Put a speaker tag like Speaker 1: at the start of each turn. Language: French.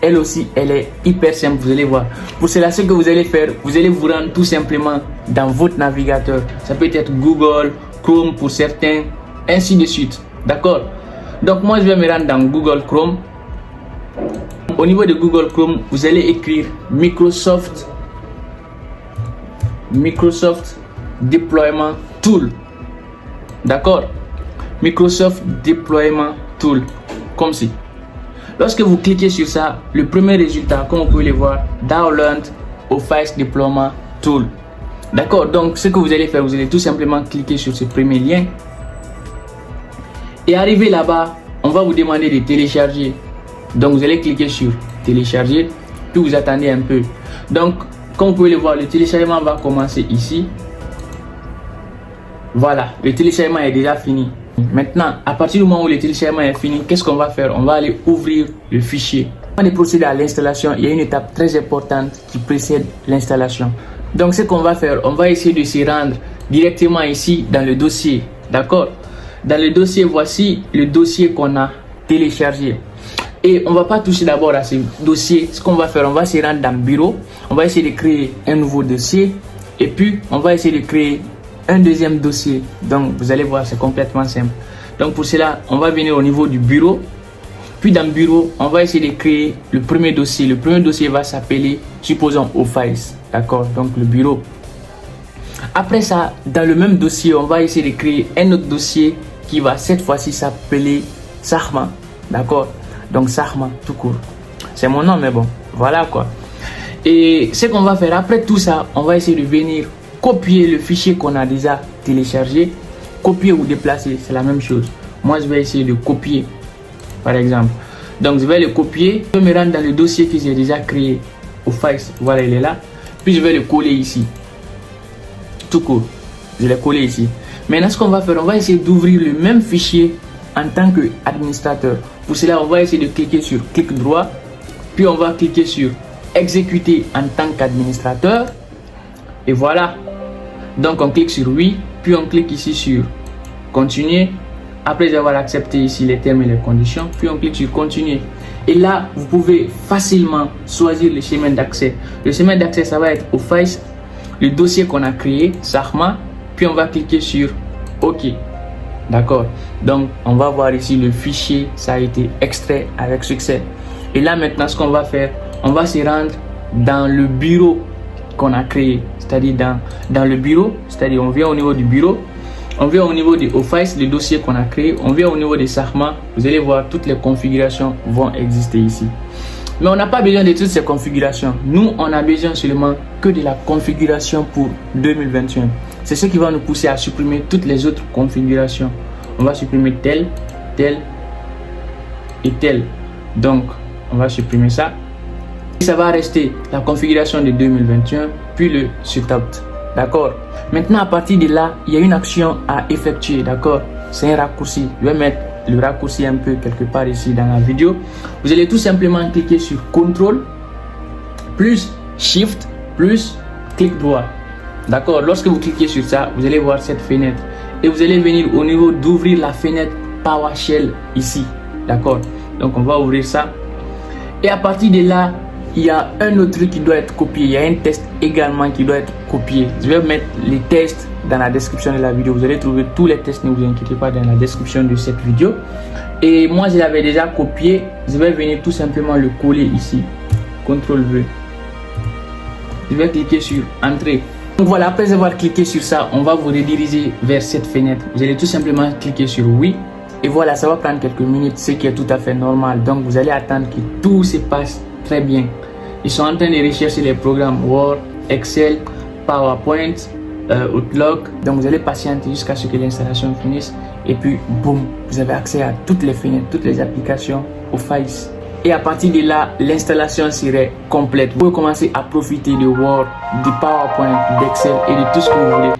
Speaker 1: Elle aussi, elle est hyper simple, vous allez voir. Pour cela, ce que vous allez faire, vous allez vous rendre tout simplement dans votre navigateur. Ça peut être Google, Chrome pour certains, ainsi de suite. D'accord? Donc moi, je vais me rendre dans Google Chrome. Au niveau de Google Chrome, vous allez écrire Microsoft Deployment Tool. D'accord? Microsoft Deployment Tool. Comme ci. Lorsque vous cliquez sur ça, le premier résultat, comme vous pouvez le voir, Download Office Deployment Tool. D'accord? Donc, ce que vous allez faire, vous allez tout simplement cliquer sur ce premier lien. Et arrivé là-bas, on va vous demander de télécharger. Donc, vous allez cliquer sur télécharger, puis vous attendez un peu. Donc, comme vous pouvez le voir, le téléchargement va commencer ici. Voilà, le téléchargement est déjà fini. Maintenant, à partir du moment où le téléchargement est fini, qu'est-ce qu'on va faire? On va aller ouvrir le fichier. Avant de procéder à l'installation, il y a une étape très importante qui précède l'installation. Donc, ce qu'on va faire, on va essayer de s'y rendre directement ici dans le dossier. D'accord? Dans le dossier, voici le dossier qu'on a téléchargé. Et on ne va pas toucher d'abord à ce dossier. Ce qu'on va faire, on va se rendre dans le bureau. On va essayer de créer un nouveau dossier. Et puis, on va essayer de créer un deuxième dossier. Donc, vous allez voir, c'est complètement simple. Donc, pour cela, on va venir au niveau du bureau. Puis, dans le bureau, on va essayer de créer le premier dossier. Le premier dossier va s'appeler, supposons, Office. D'accord? Donc, le bureau. Après ça, dans le même dossier, on va essayer de créer un autre dossier qui va cette fois-ci s'appeler Sarma. D'accord? Donc, Sarma, tout court. C'est mon nom, mais bon, voilà quoi. Et ce qu'on va faire après tout ça, on va essayer de venir copier le fichier qu'on a déjà téléchargé. Copier ou déplacer, c'est la même chose. Moi, je vais essayer de copier, par exemple. Donc, je vais le copier. Je vais me rendre dans le dossier que j'ai déjà créé. Office, voilà, il est là. Puis, je vais le coller ici. Tout court. Je l'ai collé ici. Maintenant, ce qu'on va faire, on va essayer d'ouvrir le même fichier en tant qu'administrateur. Pour cela, on va essayer de cliquer sur clic droit. Puis, on va cliquer sur exécuter en tant qu'administrateur. Et voilà. Donc, on clique sur oui. Puis, on clique ici sur continuer. Après avoir accepté ici les termes et les conditions. Puis, on clique sur continuer. Et là, vous pouvez facilement choisir le chemin d'accès. Le chemin d'accès, ça va être Office. Le dossier qu'on a créé, Sarma. Puis, on va cliquer sur OK. D'accord. Donc, on va voir ici le fichier. Ça a été extrait avec succès. Et là, maintenant, ce qu'on va faire, on va se rendre dans le bureau qu'on a créé. C'est-à-dire dans le bureau. C'est-à-dire, on vient au niveau du bureau. On vient au niveau de Office, le dossier qu'on a créé. On vient au niveau de Sarma. Vous allez voir, toutes les configurations vont exister ici. Mais on n'a pas besoin de toutes ces configurations. Nous, on a besoin seulement que de la configuration pour 2021. C'est ce qui va nous pousser à supprimer toutes les autres configurations. On va supprimer telle, telle et telle. Donc, on va supprimer ça. Et ça va rester la configuration de 2021, puis le setup. D'accord? Maintenant, à partir de là, il y a une action à effectuer. D'accord? C'est un raccourci. Je vais mettre le raccourci un peu quelque part ici dans la vidéo. Vous allez tout simplement cliquer sur CTRL plus Shift plus clic droit. D'accord? Lorsque vous cliquez sur ça, vous allez voir cette fenêtre et vous allez venir au niveau d'ouvrir la fenêtre PowerShell ici. D'accord? Donc on va ouvrir ça et à partir de là, il y a un autre truc qui doit être copié. Il y a un test également qui doit être copié. Je vais mettre les tests dans la description de la vidéo. Vous allez trouver tous les tests, ne vous inquiétez pas, dans la description de cette vidéo. Et moi, je l'avais déjà copié. Je vais venir tout simplement le coller ici. CTRL-V. Je vais cliquer sur Entrée. Donc voilà, après avoir cliqué sur ça, on va vous rediriger vers cette fenêtre. Vous allez tout simplement cliquer sur Oui. Et voilà, ça va prendre quelques minutes, ce qui est tout à fait normal. Donc vous allez attendre que tout se passe très bien. Ils sont en train de rechercher les programmes Word, Excel, PowerPoint, Outlook. Donc vous allez patienter jusqu'à ce que l'installation finisse. Et puis boum, vous avez accès à toutes les fenêtres, toutes les applications Office. Et à partir de là, l'installation serait complète. Vous pouvez commencer à profiter de Word, de PowerPoint, d'Excel et de tout ce que vous voulez.